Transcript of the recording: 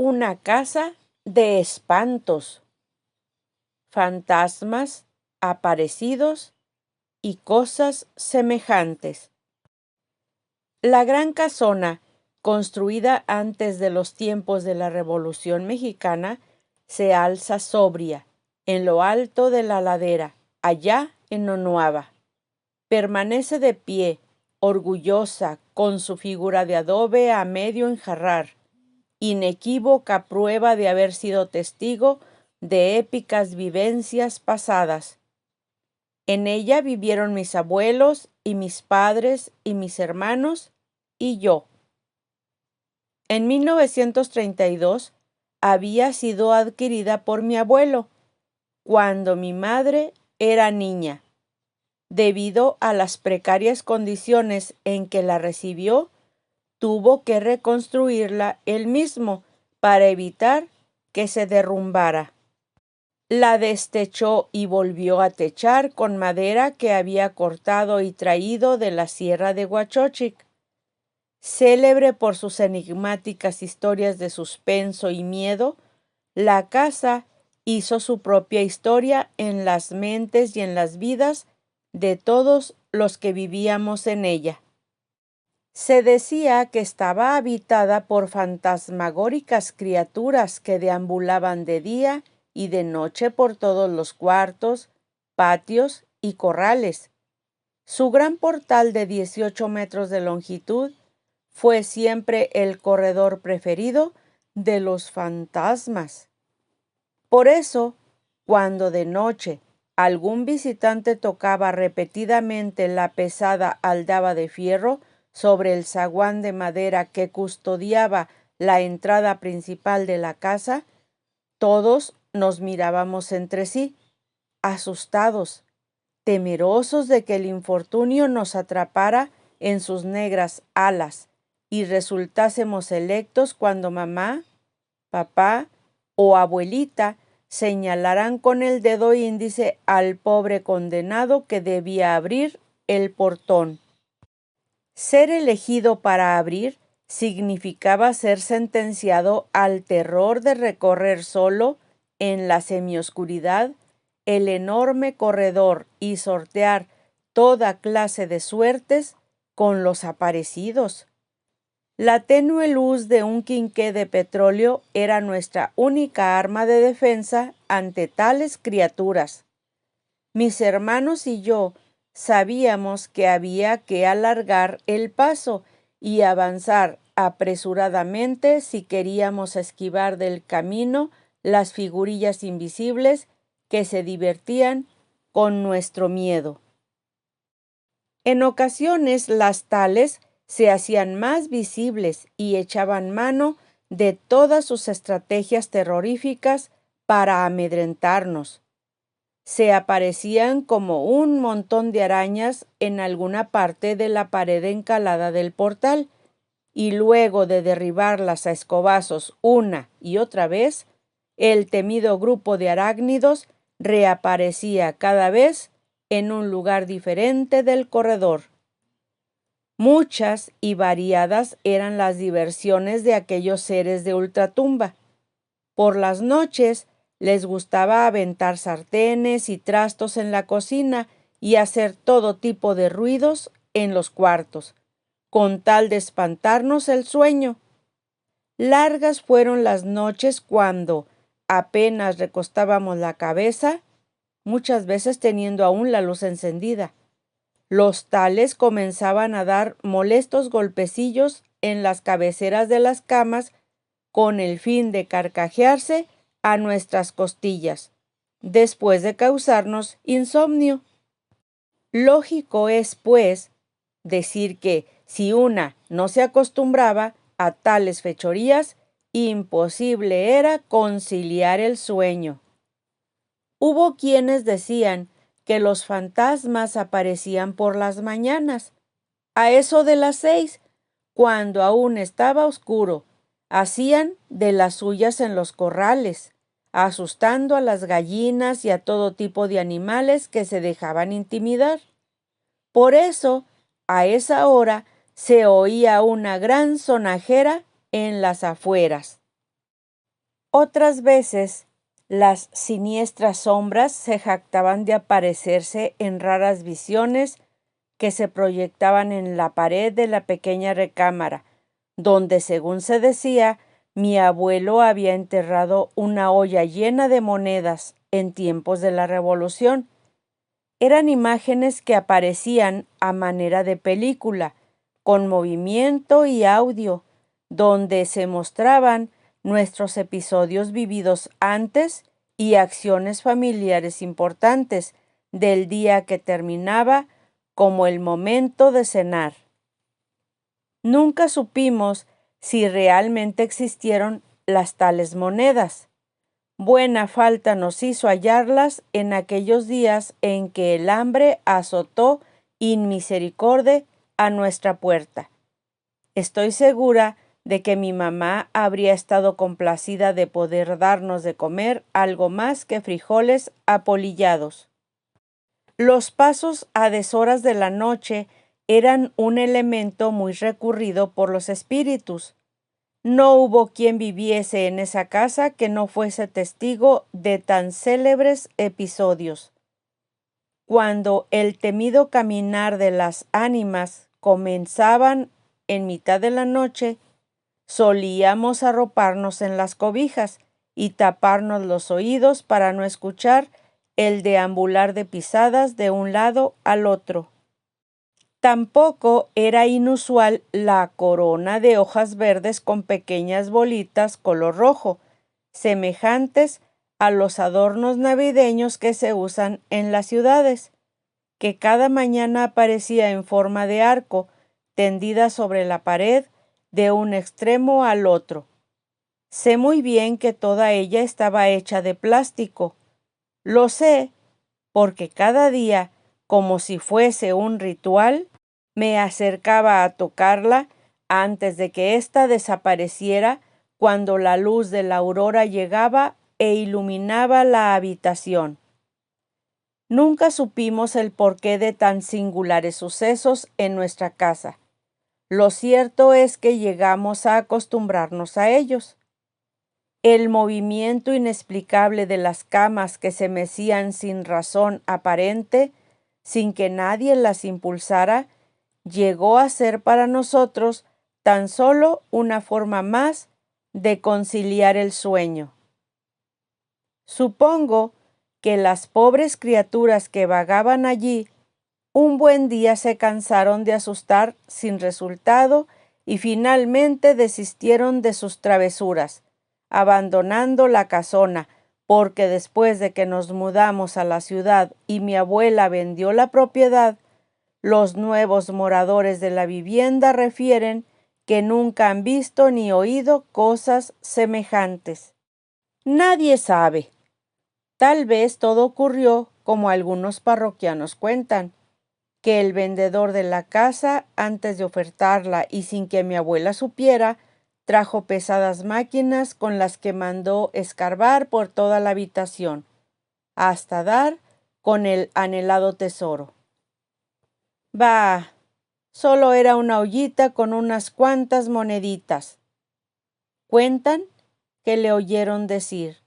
una casa de espantos, fantasmas, aparecidos y cosas semejantes. La gran casona, construida antes de los tiempos de la Revolución Mexicana, se alza sobria, en lo alto de la ladera, allá en Onuaba. Permanece de pie, orgullosa, con su figura de adobe a medio enjarrar, inequívoca prueba de haber sido testigo de épicas vivencias pasadas. En ella vivieron mis abuelos y mis padres y mis hermanos y yo. En 1932 había sido adquirida por mi abuelo, cuando mi madre era niña. Debido a las precarias condiciones en que la recibió, tuvo que reconstruirla él mismo para evitar que se derrumbara. La destechó y volvió a techar con madera que había cortado y traído de la sierra de Huachochic. Célebre por sus enigmáticas historias de suspenso y miedo, la casa hizo su propia historia en las mentes y en las vidas de todos los que vivíamos en ella. Se decía que estaba habitada por fantasmagóricas criaturas que deambulaban de día y de noche por todos los cuartos, patios y corrales. Su gran portal de 18 metros de longitud fue siempre el corredor preferido de los fantasmas. Por eso, cuando de noche algún visitante tocaba repetidamente la pesada aldaba de fierro sobre el zaguán de madera que custodiaba la entrada principal de la casa, todos nos mirábamos entre sí, asustados, temerosos de que el infortunio nos atrapara en sus negras alas y resultásemos electos cuando mamá, papá o abuelita señalaran con el dedo índice al pobre condenado que debía abrir el portón. Ser elegido para abrir significaba ser sentenciado al terror de recorrer solo, en la semioscuridad, el enorme corredor y sortear toda clase de suertes con los aparecidos. La tenue luz de un quinqué de petróleo era nuestra única arma de defensa ante tales criaturas. Mis hermanos y yo sabíamos que había que alargar el paso y avanzar apresuradamente si queríamos esquivar del camino las figurillas invisibles que se divertían con nuestro miedo. En ocasiones las tales se hacían más visibles y echaban mano de todas sus estrategias terroríficas para amedrentarnos. Se aparecían como un montón de arañas en alguna parte de la pared encalada del portal, y luego de derribarlas a escobazos una y otra vez, el temido grupo de arácnidos reaparecía cada vez en un lugar diferente del corredor. Muchas y variadas eran las diversiones de aquellos seres de ultratumba. Por las noches les gustaba aventar sartenes y trastos en la cocina y hacer todo tipo de ruidos en los cuartos, con tal de espantarnos el sueño. Largas fueron las noches cuando, apenas recostábamos la cabeza, muchas veces teniendo aún la luz encendida, los tales comenzaban a dar molestos golpecillos en las cabeceras de las camas con el fin de carcajearse a nuestras costillas, después de causarnos insomnio. Lógico es, pues, decir que si una no se acostumbraba a tales fechorías, imposible era conciliar el sueño. Hubo quienes decían que los fantasmas aparecían por las mañanas, a eso de las 6, cuando aún estaba oscuro. Hacían de las suyas en los corrales, asustando a las gallinas y a todo tipo de animales que se dejaban intimidar. Por eso, a esa hora se oía una gran sonajera en las afueras. Otras veces, las siniestras sombras se jactaban de aparecerse en raras visiones que se proyectaban en la pared de la pequeña recámara, donde, según se decía, mi abuelo había enterrado una olla llena de monedas en tiempos de la Revolución. Eran imágenes que aparecían a manera de película, con movimiento y audio, donde se mostraban nuestros episodios vividos antes y acciones familiares importantes del día que terminaba, como el momento de cenar. Nunca supimos si realmente existieron las tales monedas. Buena falta nos hizo hallarlas en aquellos días en que el hambre azotó in misericordia a nuestra puerta. Estoy segura de que mi mamá habría estado complacida de poder darnos de comer algo más que frijoles apolillados. Los pasos a deshoras de la noche eran un elemento muy recurrido por los espíritus. No hubo quien viviese en esa casa que no fuese testigo de tan célebres episodios. Cuando el temido caminar de las ánimas comenzaban en mitad de la noche, solíamos arroparnos en las cobijas y taparnos los oídos para no escuchar el deambular de pisadas de un lado al otro. Tampoco era inusual la corona de hojas verdes con pequeñas bolitas color rojo, semejantes a los adornos navideños que se usan en las ciudades, que cada mañana aparecía en forma de arco, tendida sobre la pared de un extremo al otro. Sé muy bien que toda ella estaba hecha de plástico. Lo sé porque cada día, como si fuese un ritual, me acercaba a tocarla antes de que ésta desapareciera cuando la luz de la aurora llegaba e iluminaba la habitación. Nunca supimos el porqué de tan singulares sucesos en nuestra casa. Lo cierto es que llegamos a acostumbrarnos a ellos. El movimiento inexplicable de las camas que se mecían sin razón aparente, sin que nadie las impulsara, llegó a ser para nosotros tan solo una forma más de conciliar el sueño. Supongo que las pobres criaturas que vagaban allí un buen día se cansaron de asustar sin resultado y finalmente desistieron de sus travesuras, abandonando la casona, porque después de que nos mudamos a la ciudad y mi abuela vendió la propiedad, los nuevos moradores de la vivienda refieren que nunca han visto ni oído cosas semejantes. Nadie sabe. Tal vez todo ocurrió como algunos parroquianos cuentan, que el vendedor de la casa, antes de ofertarla y sin que mi abuela supiera, trajo pesadas máquinas con las que mandó escarbar por toda la habitación, hasta dar con el anhelado tesoro. Bah, solo era una ollita con unas cuantas moneditas. Cuentan que le oyeron decir: